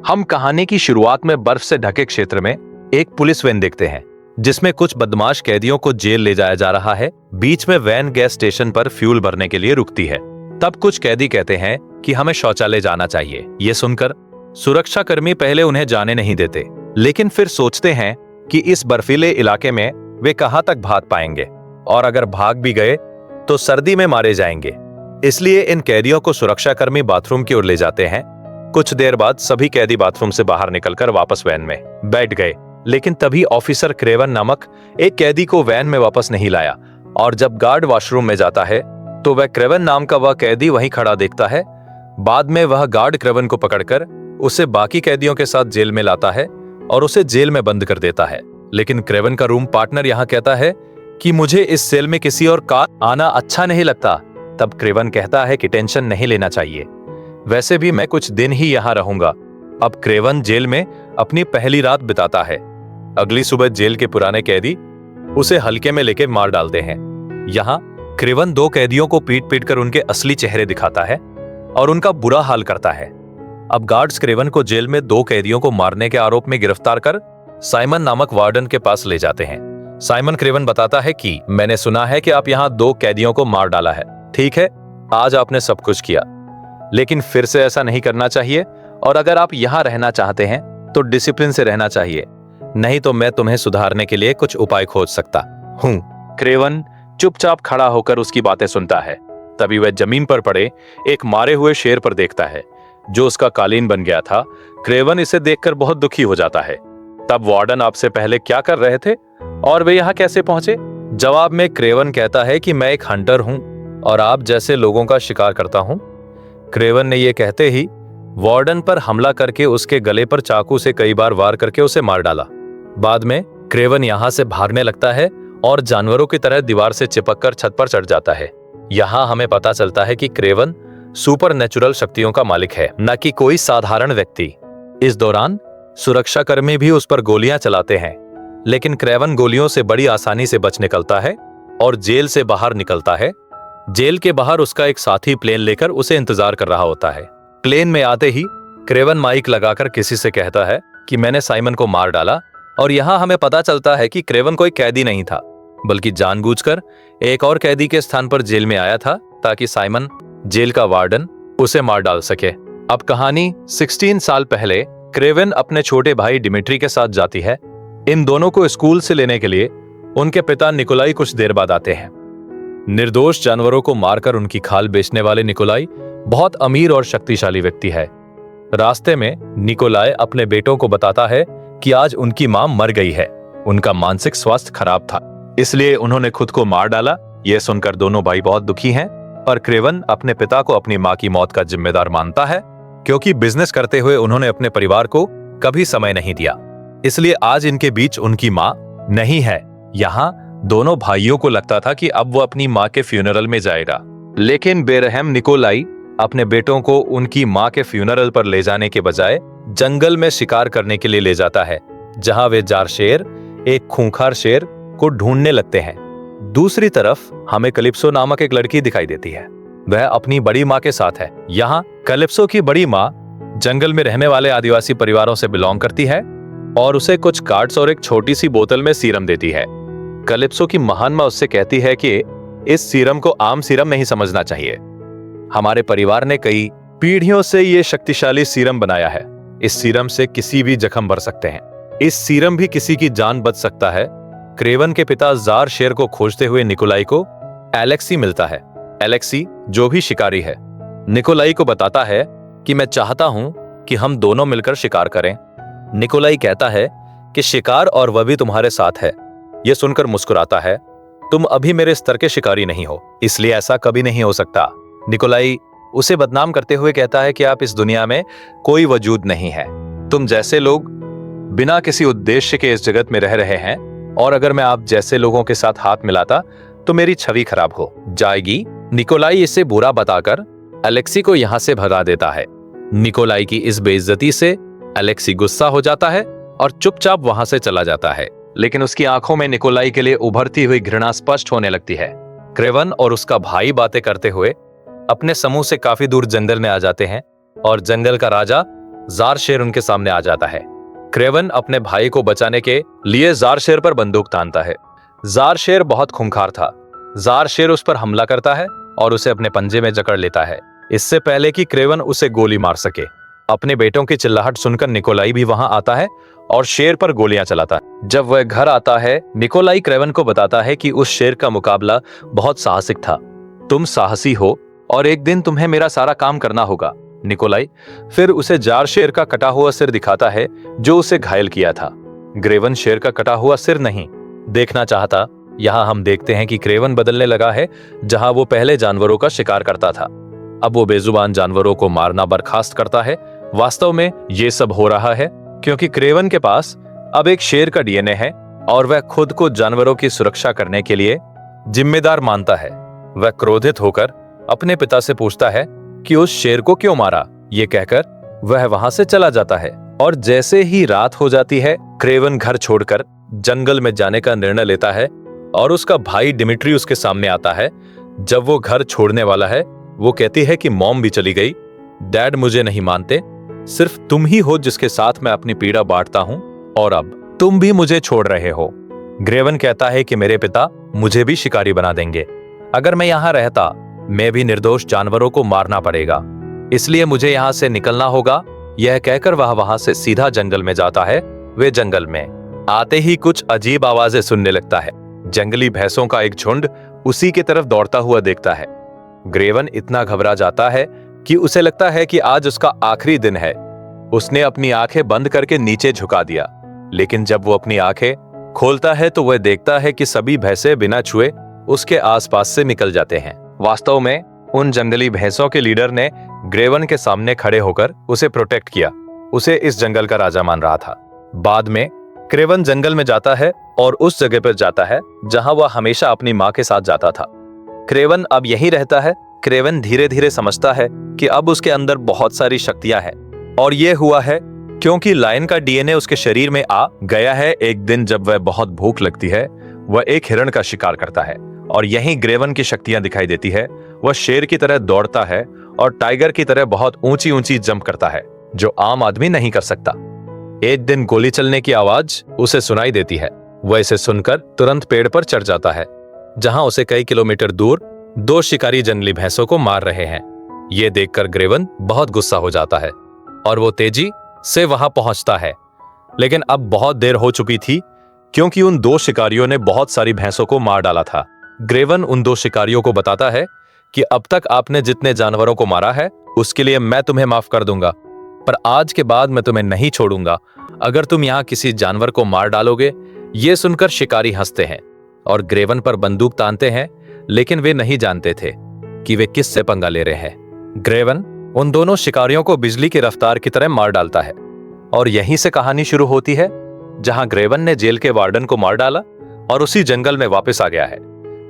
हम कहानी की शुरुआत में बर्फ से ढके क्षेत्र में एक पुलिस वैन देखते हैं जिसमें कुछ बदमाश कैदियों को जेल ले जाया जा रहा है। बीच में वैन गैस स्टेशन पर फ्यूल भरने के लिए रुकती है। तब कुछ कैदी कहते हैं कि हमें शौचालय जाना चाहिए। ये सुनकर सुरक्षाकर्मी पहले उन्हें जाने नहीं देते, लेकिन फिर सोचते हैं कि इस बर्फीले इलाके में वे कहां तक भाग पाएंगे और अगर भाग भी गए तो सर्दी में मारे जाएंगे। इसलिए इन कैदियों को सुरक्षाकर्मी बाथरूम की ओर ले जाते हैं। कुछ देर बाद सभी कैदी बाथरूम से बाहर निकलकर वापस वैन में बैठ गए, लेकिन तभी ऑफिसर क्रेवन नामक एक कैदी को वैन में वापस नहीं लाया। और जब गार्ड वॉशरूम में जाता है तो वह क्रेवन नाम का वह कैदी वहीं खड़ा देखता है। बाद में वह गार्ड क्रेवन को पकड़कर उसे बाकी कैदियों के साथ जेल में लाता है और उसे जेल में बंद कर देता है। लेकिन क्रेवन का रूम पार्टनर यहाँ कहता है कि मुझे इस सेल में किसी और का आना अच्छा नहीं लगता। तब क्रेवन कहता है कि टेंशन नहीं लेना चाहिए, वैसे भी मैं कुछ दिन ही यहाँ रहूंगा। अब क्रेवन जेल में अपनी पहली रात बिताता है। अगली सुबह जेल के पुराने कैदी उसे हल्के में लेके मार डालते हैं। यहाँ क्रेवन दो कैदियों को पीट पीट कर उनके असली चेहरे दिखाता है और उनका बुरा हाल करता है। अब गार्ड्स क्रेवन को जेल में दो कैदियों को मारने के आरोप में गिरफ्तार कर साइमन नामक वार्डन के पास ले जाते हैं। साइमन क्रेवन बताता है कि मैंने सुना है कि आप यहाँ दो कैदियों को मार डाला है। ठीक है, आज आपने सब कुछ किया, लेकिन फिर से ऐसा नहीं करना चाहिए और अगर आप यहाँ रहना चाहते हैं तो डिसिप्लिन से रहना चाहिए, नहीं तो मैं तुम्हें सुधारने के लिए कुछ उपाय खोज सकता हूँ। क्रेवन चुपचाप खड़ा होकर उसकी बातें सुनता है। तभी वह जमीन पर पड़े एक मारे हुए शेर पर देखता है जो उसका कालीन बन गया था। क्रेवन इसे देखकर बहुत दुखी हो जाता है। तब वार्डन आपसे पहले क्या कर रहे थे और वे यहाँ कैसे पहुंचे? जवाब में क्रेवन कहता है कि मैं एक हंटर हूं और आप जैसे लोगों का शिकार करता हूं। क्रेवन ने यह कहते ही वार्डन पर हमला करके उसके गले पर चाकू से कई बार वार करके उसे मार डाला। बाद में क्रेवन यहाँ से भागने लगता है और जानवरों की तरह दीवार से चिपककर छत पर चढ़ जाता है। यहाँ हमें पता चलता है कि क्रेवन सुपरनेचुरल शक्तियों का मालिक है, न कि कोई साधारण व्यक्ति। इस दौरान सुरक्षाकर्मी भी उस पर गोलियां चलाते हैं, लेकिन क्रेवन गोलियों से बड़ी आसानी से बच निकलता है और जेल से बाहर निकलता है। जेल के बाहर उसका एक साथी प्लेन लेकर उसे इंतजार कर रहा होता है। प्लेन में आते ही क्रेवन माइक लगाकर किसी से कहता है कि मैंने साइमन को मार डाला। और यहाँ हमें पता चलता है कि क्रेवन कोई कैदी नहीं था, बल्कि जानबूझकर एक और कैदी के स्थान पर जेल में आया था ताकि साइमन, जेल का वार्डन, उसे मार डाल सके। अब कहानी 16 साल पहले क्रेवन अपने छोटे भाई डिमिट्री के साथ जाती है। इन दोनों को स्कूल से लेने के लिए उनके पिता निकोलाई कुछ देर बाद आते हैं। निर्दोष जानवरों को मारकर उनकी खाल बेचने वाले निकोलाई बहुत अमीर और शक्तिशाली व्यक्ति है। रास्ते में निकोलाई अपने बेटों को बताता है कि आज उनकी मां मर गई है। उनका मानसिक स्वास्थ्य खराब था, इसलिए उन्होंने खुद को मार डाला। यह सुनकर दोनों भाई बहुत दुखी हैं और क्रेवन अपने पिता को अपनी मां की मौत का जिम्मेदार मानता है, क्योंकि बिजनेस करते हुए उन्होंने अपने परिवार को कभी समय नहीं दिया। इसलिए आज इनके बीच उनकी मां नहीं है। यहाँ दोनों भाइयों को लगता था कि अब वो अपनी मां के फ्यूनरल में जाएगा, लेकिन बेरहम निकोलाई अपने बेटों को उनकी मां के फ्यूनरल पर ले जाने के बजाय जंगल में शिकार करने के लिए ले जाता है, जहां वे जार शेर, एक खूंखार शेर, को ढूंढने लगते हैं। दूसरी तरफ हमें कलिप्सो नामक एक लड़की दिखाई देती है। वह अपनी बड़ी मां के साथ है। यहाँ कलिप्सो की बड़ी मां जंगल में रहने वाले आदिवासी परिवारों से बिलोंग करती है और उसे कुछ कार्ड्स और एक छोटी सी बोतल में सीरम देती है। कलिप्सो की महान मां उससे कहती है कि इस सीरम को आम सीरम नहीं समझना चाहिए। हमारे परिवार ने कई पीढ़ियों से ये शक्तिशाली सीरम बनाया है। इस सीरम से किसी भी जख्म भर सकते हैं। इस सीरम भी किसी की जान बच सकता है। क्रेवन के पिता जार शेर को खोजते हुए निकोलाई को एलेक्सी मिलता है। एलेक्सी जो भी शिकारी है, निकोलाई को बताता है कि मैं चाहता हूं कि हम दोनों मिलकर शिकार करें। निकोलाई कहता है कि शिकार और वह भी तुम्हारे साथ है। यह सुनकर मुस्कुराता है, तुम अभी मेरे स्तर के शिकारी नहीं हो, इसलिए ऐसा कभी नहीं हो सकता। निकोलाई उसे बदनाम करते हुए कहता है कि आप इस दुनिया में कोई वजूद नहीं है। तुम जैसे लोग बिना किसी उद्देश्य के इस जगत में रह रहे हैं और अगर मैं आप जैसे लोगों के साथ हाथ मिलाता तो मेरी छवि खराब हो जाएगी। निकोलाई इसे बुरा बताकर एलेक्सी को यहां से भगा देता है। निकोलाई की इस बेइज्जती से एलेक्सी गुस्सा हो जाता है और चुपचाप वहां से चला जाता है, लेकिन उसकी आंखों में निकोलाई के लिए उभरती हुई घृणा स्पष्ट होने लगती है। क्रेवन और उसका भाई बातें करते हुए अपने समूह से काफी दूर जंगल में आ जाते हैं और जंगल का राजा जार शेर उनके सामने आ जाता है। क्रेवन अपने भाई को बचाने के लिए जार शेर पर बंदूक तानता है। जार शेर बहुत खूंखार था। जार शेर उस पर हमला करता है और उसे अपने पंजे में जकड़ लेता है, इससे पहले कि क्रेवन उसे गोली मार सके। अपने बेटों की चिल्लाहट सुनकर निकोलाई भी वहां आता है और शेर पर गोलियां चलाता है। जब वह घर आता है, निकोलाई क्रेवन को बताता है कि उस शेर का मुकाबला बहुत साहसिक था। तुम साहसी हो और एक दिन तुम्हें मेरा सारा काम करना होगा। निकोलाई फिर उसे जार शेर का कटा हुआ सिर दिखाता है जो उसे घायल किया था। क्रेवन शेर का कटा हुआ सिर नहीं देखना चाहता। यहाँ हम देखते हैं कि क्रेवन बदलने लगा है। जहां वो पहले जानवरों का शिकार करता था, अब वो बेजुबान जानवरों को मारना बर्खास्त करता है। वास्तव में ये सब हो रहा है क्योंकि क्रेवन के पास अब एक शेर का डीएनए है और वह खुद को जानवरों की सुरक्षा करने के लिए जिम्मेदार मानता है। वह क्रोधित होकर अपने पिता से पूछता है कि उस शेर को क्यों मारा। ये कहकर वह वहां से चला जाता है और जैसे ही रात हो जाती है, क्रेवन घर छोड़कर जंगल में जाने का निर्णय लेता है और उसका भाई डिमिट्री उसके सामने आता है। जब वो घर छोड़ने वाला है, वो कहती है कि मॉम भी चली गई, डैड मुझे नहीं मानते, सिर्फ तुम ही हो जिसके साथ मैं अपनी पीड़ा बांटता हूं और अब तुम भी मुझे छोड़ रहे हो। क्रेवन कहता है कि मेरे पिता मुझे भी शिकारी बना देंगे। अगर मैं यहाँ रहता, मैं भी निर्दोष जानवरों को मारना पड़ेगा, इसलिए मुझे यहाँ से निकलना होगा। यह कहकर वह वहां से सीधा जंगल में जाता है। वे जंगल में आते ही कुछ अजीब आवाजें सुनने लगता है। जंगली भैंसों का एक झुंड उसी की तरफ दौड़ता हुआ देखता है। क्रेवन इतना घबरा जाता है कि उसे लगता है कि आज उसका आखिरी दिन है। उसने अपनी आंखें बंद करके नीचे झुका दिया, लेकिन जब वो अपनी आंखें खोलता है तो वह देखता है कि सभी भैंसे बिना छुए उसके आसपास से निकल जाते हैं। वास्तव में उन जंगली भैंसों के लीडर ने क्रेवन के सामने खड़े होकर उसे प्रोटेक्ट किया। उसे इस जंगल का राजा मान रहा था। बाद में क्रेवन जंगल में जाता है और उस जगह पर जाता है जहां वह हमेशा अपनी मां के साथ जाता था। क्रेवन अब यहीं रहता है। क्रेवन धीरे धीरे समझता है कि अब उसके अंदर बहुत सारी शक्तियां हैं और यह हुआ है क्योंकि लायन का डीएनए उसके शरीर में आ गया है। एक दिन जब वह बहुत भूख लगती है, वह एक हिरण का शिकार करता है और यहीं क्रेवन की शक्तियां दिखाई देती है। वह शेर की तरह दौड़ता है और टाइगर की तरह बहुत ऊंची ऊंची जंप करता है, जो आम आदमी नहीं कर सकता। एक दिन गोली चलने की आवाज उसे सुनाई देती है। वह इसे सुनकर तुरंत पेड़ पर चढ़ जाता है, जहां उसे कई किलोमीटर दूर दो शिकारी जंगली भैंसों को मार रहे हैं। यह देखकर क्रेवन बहुत गुस्सा हो जाता है और वो तेजी से वहां पहुंचता है, लेकिन अब बहुत देर हो चुकी थी क्योंकि उन दो शिकारियों ने बहुत सारी भैंसों को मार डाला था। क्रेवन उन दो शिकारियों को बताता है कि अब तक आपने जितने जानवरों को मारा है उसके लिए मैं तुम्हें माफ कर दूंगा, पर आज के बाद मैं तुम्हें नहीं छोड़ूंगा अगर तुम यहाँ किसी जानवर को मार डालोगे। ये सुनकर शिकारी हंसते हैं और क्रेवन पर बंदूक तानते हैं, लेकिन वे नहीं जानते थे कि वे किससे पंगा ले रहे हैं। क्रेवन उन दोनों शिकारियों को बिजली की रफ्तार की तरह मार डालता है और यहीं से कहानी शुरू होती है, जहां क्रेवन ने जेल के वार्डन को मार डाला और उसी जंगल में वापस आ गया है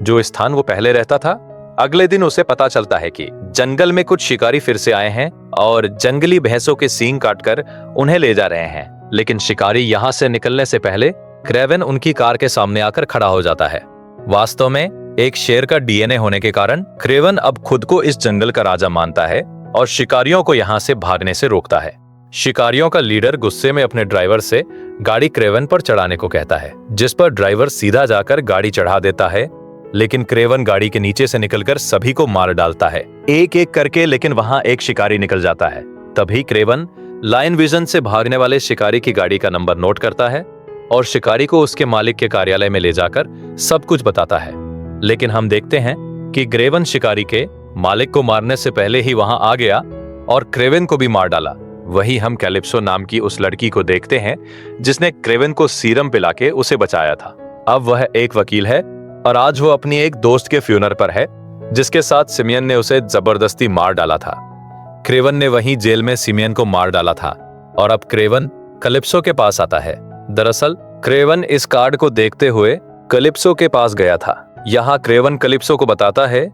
जो स्थान वो पहले रहता था। अगले दिन उसे पता चलता है कि जंगल में कुछ शिकारी फिर से आए हैं और जंगली भैंसों के सींग काटकर उन्हें ले जा रहे हैं, लेकिन शिकारी यहां से निकलने से पहले क्रेवन उनकी कार के सामने आकर खड़ा हो जाता है। वास्तव में एक शेर का डीएनए होने के कारण क्रेवन अब खुद को इस जंगल का राजा मानता है और शिकारियों को यहां से भागने से रोकता है। शिकारियों का लीडर गुस्से में अपने ड्राइवर से गाड़ी क्रेवन पर चढ़ाने को कहता है, जिस पर ड्राइवर सीधा जाकर गाड़ी चढ़ा देता है, लेकिन क्रेवन गाड़ी के नीचे से निकलकर सभी को मार डालता है एक एक करके, लेकिन वहां एक शिकारी निकल जाता है। तभी क्रेवन लाइन विजन से भागने वाले शिकारी की गाड़ी का नंबर नोट करता है और शिकारी को उसके मालिक के कार्यालय में ले जाकर सब कुछ बताता है। लेकिन हम देखते हैं कि क्रेवन शिकारी के मालिक को मारने से पहले ही वहां आ गया और क्रेवन को भी मार डाला। वही हम कैलिप्सो नाम की उस लड़की को देखते हैं जिसने क्रेवन को सीरम पिला के उसे बचाया था। अब वह एक वकील है और आज वो अपनी एक दोस्त के फ्यूनर पर है जिसके साथ सिमियन ने उसे जबरदस्ती मार डाला था। क्रेवन ने वहीं जेल में सिमियन को मार डाला था और अब क्रेवन कैलिप्सो के पास आता है। दरअसल क्रेवन इस कार्ड को देखते हुए कैलिप्सो के पास गया था। यहाँ क्रेवन कैलिप्सो को बताता है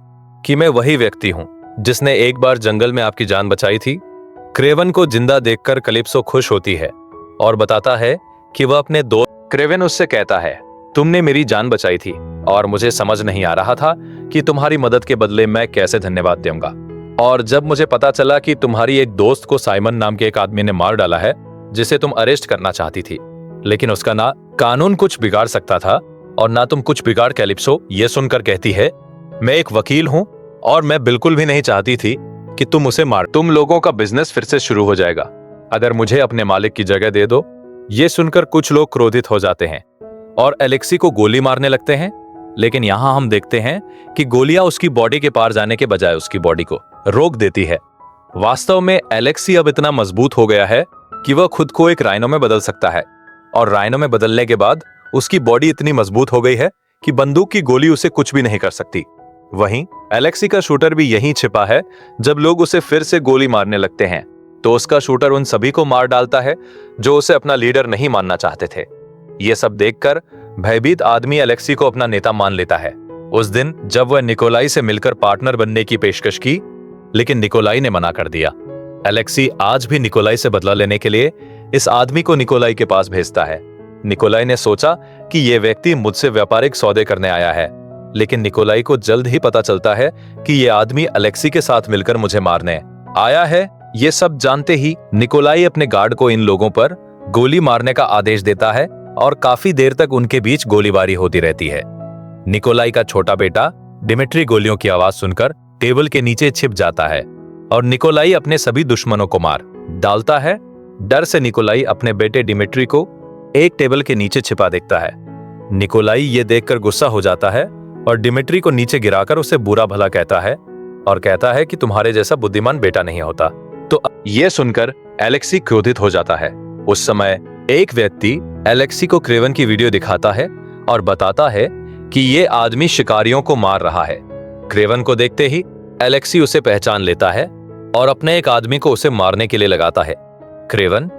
कि मैं वही व्यक्ति हूँ जिसने एक बार जंगल में आपकी जान बचाई थी। क्रेवन को जिंदा देखकर कैलिप्सो खुश होती है और बताता है कि वह अपने दोस्त। क्रेवन उससे कहता है, तुमने मेरी जान बचाई थी और मुझे समझ नहीं आ रहा था कि तुम्हारी मदद के बदले मैं कैसे धन्यवाद दूंगा। और जब मुझे पता चला कि तुम्हारी एक दोस्त को साइमन नाम के एक आदमी ने मार डाला है जिसे तुम अरेस्ट करना चाहती थी, लेकिन उसका ना कानून कुछ बिगाड़ सकता था और ना तुम कुछ बिगाड़ कैलिप्सो, ये सुनकर कहती है, मैं एक वकील हूं और मैं बिल्कुल भी नहीं चाहती थी कि तुम उसे मार। तुम लोगों का बिजनेस फिर से शुरू हो जाएगा अगर मुझे अपने मालिक की जगह दे दो। ये सुनकर कुछ लोग क्रोधित हो जाते हैं और एलेक्सी को गोली मारने लगते हैं, लेकिन यहां हम देखते हैं कि गोलियां उसकी बॉडी के पार जाने के बजाय उसकी बॉडी को रोक देती है। वास्तव में एलेक्सी अब इतना मजबूत हो गया है कि वह खुद को एक राइनो में बदल सकता है, और राइनो में बदलने के बाद उसकी बॉडी इतनी मजबूत हो गई है कि बंदूक की गोली उसे कुछ भी नहीं कर सकती। वहीं एलेक्सी का शूटर भी यहीं छिपा है। जब लोग उसे फिर से गोली मारने लगते हैं तो उसका शूटर उन सभी को मार डालता है जो उसे अपना लीडर नहीं मानना चाहते थे। ये सब देखकर भयभीत आदमी एलेक्सी को अपना नेता मान लेता है। उस दिन जब वह निकोलाई से मिलकर पार्टनर बनने की पेशकश की, लेकिन निकोलाई ने मना कर दिया। एलेक्सी आज भी निकोलाई से बदला लेने के लिए इस आदमी को निकोलाई के पास भेजता है। निकोलाई ने सोचा कि यह व्यक्ति मुझसे व्यापारिक सौदे करने आया है, लेकिन निकोलाई को जल्द ही पता चलता है कि यह आदमी एलेक्सी के साथ मिलकर मुझे मारने आया है। ये सब जानते ही निकोलाई अपने गार्ड को इन लोगों पर गोली मारने का आदेश देता है और काफी देर तक उनके बीच गोलीबारी होती रहती है। निकोलाई का छोटा बेटा डिमिट्री गोलियों की आवाज सुनकर टेबल के नीचे छिप जाता है और निकोलाई अपने सभी दुश्मनों को मार डालता है। डर से निकोलाई अपने बेटे डिमिट्री को एक टेबल के नीचे छिपा देखता है। निकोलाई ये देखकर गुस्सा हो जाता है और डिमिट्री को नीचे गिराकर उसे बुरा भला कहता है और कहता है कि तुम्हारे जैसा बुद्धिमान बेटा नहीं होता। तो ये सुनकर एलेक्सी क्रोधित हो जाता है। उस समय एक व्यक्ति एलेक्सी को क्रेवन की वीडियो दिखाता है और बताता है कि ये आदमी शिकारियों को मार रहा है। क्रेवन को देखते ही एलेक्सी उसे पहचान लेता है और अपने एक आदमी को उसे मारने के लिए लगाता है। क्रेवन,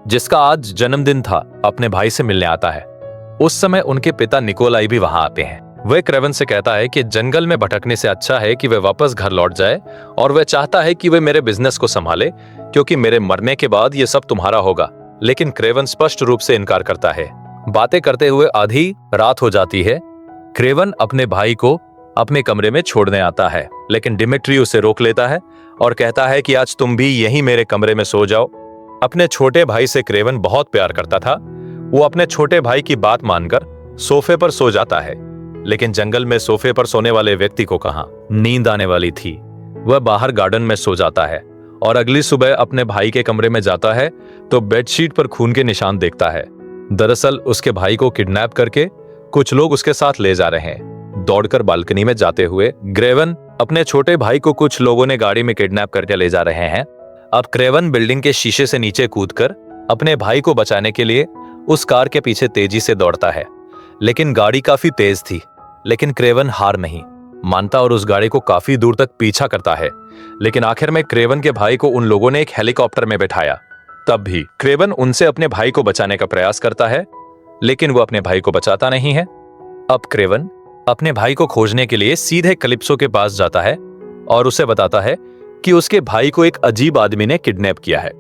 जिसका आज जन्मदिन था, अपने भाई से मिलने आता है। उस समय उनके पिता निकोलाई भी वहां आते हैं। वह क्रेवन से कहता है कि जंगल में भटकने से अच्छा है कि वह वापस घर लौट जाए, और वह चाहता है कि वह मेरे बिजनेस को संभाले क्योंकि मेरे मरने के बाद यह सब तुम्हारा होगा। लेकिन क्रेवन स्पष्ट रूप से इनकार करता है। बातें करते हुए आधी रात हो जाती है। क्रेवन अपने भाई को अपने कमरे में छोड़ने आता है, लेकिन डिमिट्री उसे रोक लेता है और कहता है कि आज तुम भी यहीं मेरे कमरे में सो जाओ। अपने छोटे भाई से क्रेवन बहुत प्यार करता था। वो अपने छोटे भाई की बात मानकर सोफे पर सो जाता है, लेकिन जंगल में सोफे पर सोने वाले व्यक्ति को कहां नींद आने वाली थी। वह बाहर गार्डन में सो जाता है और अगली सुबह अपने भाई के कमरे में जाता है तो बेडशीट पर खून के निशान देखता है। दरअसल उसके भाई को किडनैप करके कुछ लोग उसके साथ ले जा रहे हैं। दौड़कर बालकनी में जाते हुए क्रेवन अपने छोटे भाई को कुछ लोगों ने गाड़ी में किडनैप करके ले जा रहे हैं। अब क्रेवन बिल्डिंग के शीशे से नीचे कूदकर अपने भाई को बचाने के लिए उस कार के पीछे तेजी से दौड़ता है, लेकिन गाड़ी काफी तेज थी। लेकिन क्रेवन हार नहीं मानता और उस गाड़ी को काफी दूर तक पीछा करता है। लेकिन आखिर में क्रेवन के भाई को उन लोगों ने एक हेलीकॉप्टर में बैठाया। तब भी क्रेवन उनसे अपने भाई को बचाने का प्रयास करता है, लेकिन वो अपने भाई को बचाता नहीं है। अब क्रेवन अपने भाई को खोजने के लिए सीधे कैलिप्सो के पास जाता है और उसे बताता है कि उसके भाई को एक अजीब आदमी ने किडनैप किया है।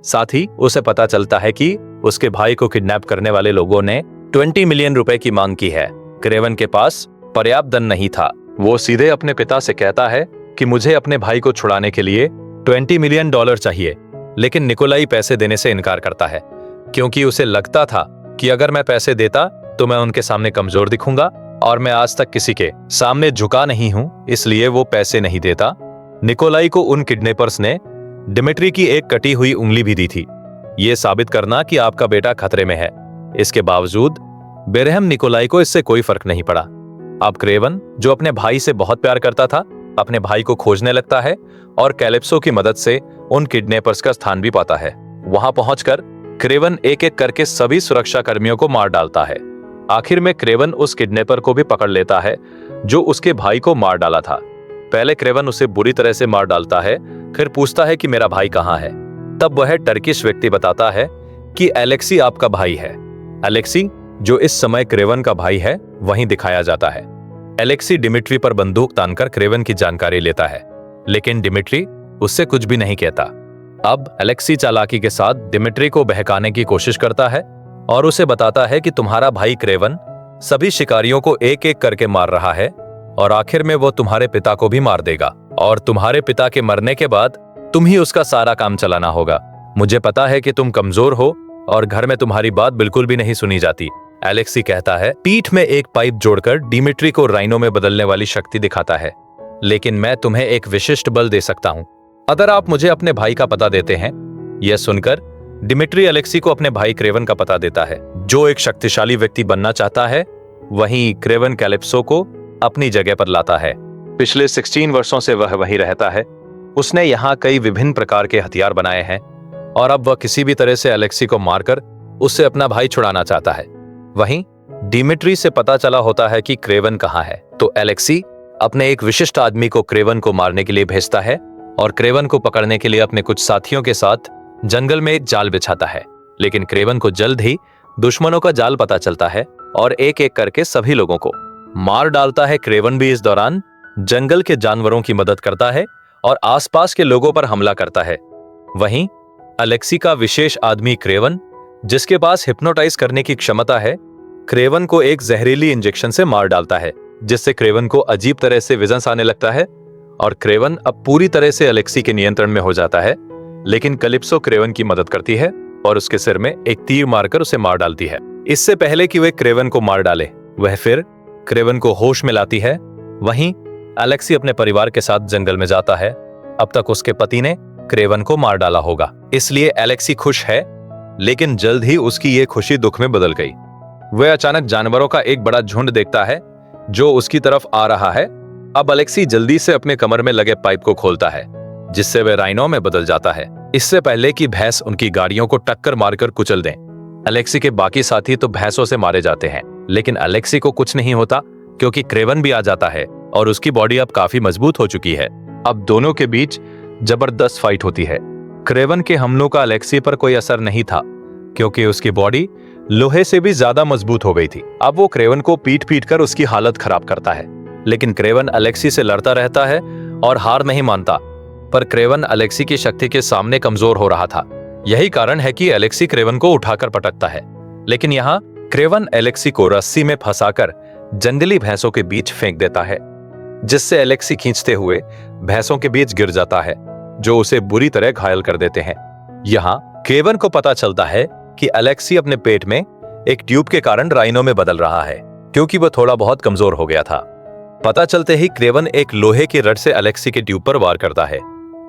साथ ही उसे पता चलता है कि उसके भाई को किडनैप करने वाले लोगों ने 20 मिलियन रुपए की मांग की है। क्रेवन के पास पर्याप्त धन नहीं था। वो सीधे अपने पिता से कहता है कि मुझे अपने भाई को छुड़ाने के लिए $20 मिलियन चाहिए, लेकिन निकोलाई पैसे देने से इनकार करता है क्योंकि उसे लगता था कि अगर मैं पैसे देता तो मैं उनके सामने कमजोर दिखूंगा और मैं आज तक किसी के सामने झुका नहीं हूं, इसलिए वो पैसे नहीं देता। निकोलाई को उन किडनैपर्स ने डिमिट्री की एक कटी हुई उंगली भी दी थी, ये साबित करना कि आपका बेटा खतरे में है। इसके बावजूद बेरहम निकोलाई को इससे कोई फर्क नहीं पड़ा। अब क्रेवन, जो अपने भाई से बहुत प्यार करता था, अपने भाई को खोजने लगता है और कैलिप्सो की मदद से उन किडनैपर्स का स्थान भी पाता है। वहां पहुंचकर क्रेवन एक एक करके सभी सुरक्षा कर्मियों को मार डालता है। आखिर में क्रेवन उस किडनैपर को भी पकड़ लेता है जो उसके भाई को मार डाला था। पहले क्रेवन उसे बुरी तरह से मार डालता है, फिर पूछता है कि मेरा भाई कहां है। तब वह टर्किश व्यक्ति बताता है कि एलेक्सी आपका भाई है। एलेक्सी, जो इस समय क्रेवन का भाई है, वहीं दिखाया जाता है। एलेक्सी डिमिट्री पर बंदूक तानकर क्रेवन की जानकारी लेता है, लेकिन डिमिट्री उससे कुछ भी नहीं कहता। अब एलेक्सी चालाकी के साथ डिमिट्री को बहकाने की कोशिश करता है और उसे बताता है कि तुम्हारा भाई क्रेवन सभी शिकारियों को एक एक करके मार रहा है और आखिर में वो तुम्हारे पिता को भी मार देगा और तुम्हारे पिता के मरने के बाद तुम ही उसका सारा काम चलाना होगा। मुझे पता है कि तुम कमजोर हो और घर में तुम्हारी बात बिल्कुल भी नहीं सुनी जाती। एलेक्सी कहता है, पीठ में एक पाइप जोड़कर डिमिट्री को राइनो में बदलने वाली शक्ति दिखाता है, लेकिन मैं तुम्हें एक विशिष्ट बल दे सकता हूं अगर आप मुझे अपने भाई का पता देते हैं। यह सुनकर डिमिट्री एलेक्सी को अपने भाई क्रेवन का पता देता है, जो एक शक्तिशाली व्यक्ति बनना चाहता है। वहीं क्रेवन कैलिप्सो को अपनी जगह पर लाता है। पिछले 16 वर्षों से वह वहीं रहता है। उसने यहाँ कई विभिन्न प्रकार के हथियार बनाए हैं और अब वह किसी भी तरह से एलेक्सी को मारकर उससे अपना भाई छुड़ाना चाहता है। वहीं डिमिट्री से पता चला होता है कि क्रेवन कहाँ है, तो एलेक्सी अपने एक विशिष्ट आदमी को क्रेवन को मारने के लिए भेजता है और क्रेवन को पकड़ने के लिए अपने कुछ साथियों के साथ जंगल में एक जाल बिछाता है। लेकिन क्रेवन को जल्द ही दुश्मनों का जाल पता चलता है और एक एक करके सभी लोगों को मार डालता है। क्रेवन भी इस दौरान जंगल के जानवरों की मदद करता है और आसपास के लोगों पर हमला करता है। वहीं एलेक्सी का विशेष आदमी क्रेवन, जिसके पास हिप्नोटाइज करने की क्षमता है, क्रेवन को एक जहरीली इंजेक्शन से मार डालता है, जिससे क्रेवन को अजीब तरह से विजन्स आने लगता है और क्रेवन अब पूरी तरह से एलेक्सी के नियंत्रण में हो जाता है। लेकिन कैलिप्सो क्रेवन की मदद करती है और उसके सिर में एक तीर मारकर उसे मार डालती है। इससे पहले कि वे क्रेवन को मार डाले, वह फिर क्रेवन को होश में लाती है। वहीं एलेक्सी अपने परिवार के साथ जंगल में जाता है। अब तक उसके पति ने क्रेवन को मार डाला होगा, इसलिए एलेक्सी खुश है, लेकिन जल्द ही उसकी ये खुशी दुख में बदल गई। वह अचानक जानवरों का एक बड़ा झुंड देखता है जो उसकी तरफ आ रहा है। अब एलेक्सी जल्दी से अपने कमर में लगे पाइप को खोलता है, जिससे वह राइनो में बदल जाता है, इससे पहले कि भैंस उनकी गाड़ियों को टक्कर मारकर कुचल दें। एलेक्सी के बाकी साथी तो भैंसों से मारे जाते हैं, लेकिन एलेक्सी को कुछ नहीं होता क्योंकि क्रेवन भी आ जाता है और उसकी बॉडी अब काफी मजबूत हो चुकी है। अब दोनों के बीच जबरदस्त फाइट होती है। क्रेवन के हमलों का एलेक्सी पर कोई असर नहीं था क्योंकि उसकी बॉडी लोहे से भी ज्यादा मजबूत हो गई थी। अब वो क्रेवन को पीट पीट कर उसकी हालत खराब करता है, लेकिन क्रेवन एलेक्सी से लड़ता रहता है और हार नहीं मानता। पर क्रेवन एलेक्सी की शक्ति के सामने कमजोर हो रहा था। यही कारण है कि एलेक्सी क्रेवन को उठाकर पटकता है, लेकिन यहाँ क्रेवन एलेक्सी को रस्सी में फंसाकर जंगली भैंसों के बीच फेंक देता है, जिससे एलेक्सी खींचते हुए भैंसों के बीच गिर जाता है, जो उसे बुरी तरह घायल कर देते हैं। यहाँ क्रेवन को पता चलता है कि एलेक्सी अपने पेट में एक ट्यूब के कारण राइनो में बदल रहा है, क्योंकि वह थोड़ा बहुत कमजोर हो गया था। पता चलते ही क्रेवन एक लोहे की रड से एलेक्सी के ट्यूब पर वार करता है,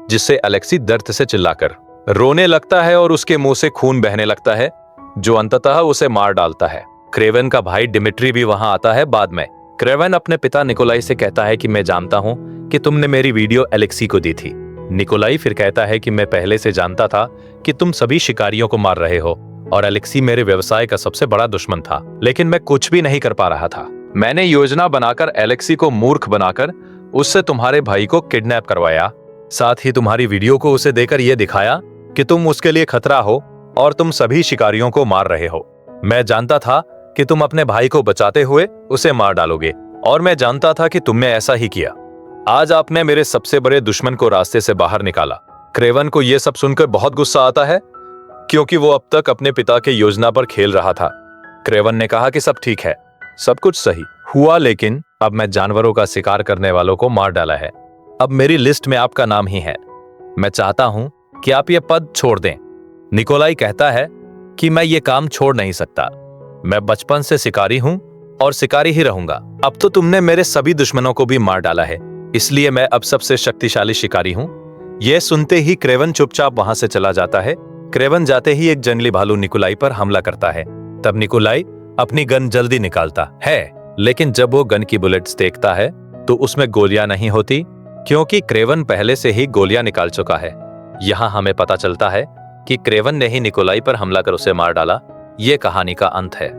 जिससे एलेक्सी दर्द से चिल्लाकर रोने लगता है और उसके मुंह से खून बहने लगता है, जो अंततः उसे मार डालता है। क्रेवन का भाई डिमिट्री भी वहां आता है बाद में। क्रेवन अपने पिता निकोलाई से कहता है कि मैं जानता हूं कि तुमने मेरी वीडियो एलेक्सी को दी थी। निकोलाई फिर कहता है कि मैं पहले से जानता था कि तुम सभी शिकारियों को मार रहे हो और एलेक्सी मेरे व्यवसाय का सबसे बड़ा दुश्मन था, लेकिन मैं कुछ भी नहीं कर पा रहा था। मैंने योजना बनाकर एलेक्सी को मूर्ख बनाकर उससे तुम्हारे भाई को किडनैप करवाया, साथ ही तुम्हारी वीडियो को उसे देकर यह दिखाया कि तुम उसके लिए खतरा हो और तुम सभी शिकारियों को मार रहे हो। मैं जानता था कि तुम अपने भाई को बचाते हुए उसे मार डालोगे और मैं जानता था कि तुमने ऐसा ही किया। आज आपने मेरे सबसे बड़े दुश्मन को रास्ते से बाहर निकाला। क्रेवन को यह सब सुनकर बहुत गुस्सा आता है क्योंकि वो अब तक अपने पिता के योजना पर खेल रहा था। क्रेवन ने कहा कि सब ठीक है, सब कुछ सही हुआ, लेकिन अब मैं जानवरों का शिकार करने वालों को मार डाला है। अब मेरी लिस्ट में आपका नाम ही है। मैं चाहता हूं कि आप ये पद छोड़ दें। निकोलाई कहता है कि मैं ये काम छोड़ नहीं सकता। मैं बचपन से शिकारी हूं और शिकारी ही रहूंगा। अब तो तुमने मेरे सभी दुश्मनों को भी मार डाला है, इसलिए मैं अब सबसे शक्तिशाली शिकारी हूं। यह सुनते ही क्रेवन चुपचाप वहां से चला जाता है। क्रेवन जाते ही एक जंगली भालू निकोलाई पर हमला करता है। तब निकोलाई अपनी गन जल्दी निकालता है, लेकिन जब वो गन की बुलेट्स देखता है तो उसमें गोलियां नहीं होती, क्योंकि क्रेवन पहले से ही गोलियां निकाल चुका है। यहाँ हमें पता चलता है कि क्रेवन ने ही निकोलाई पर हमला कर उसे मार डाला। ये कहानी का अंत है।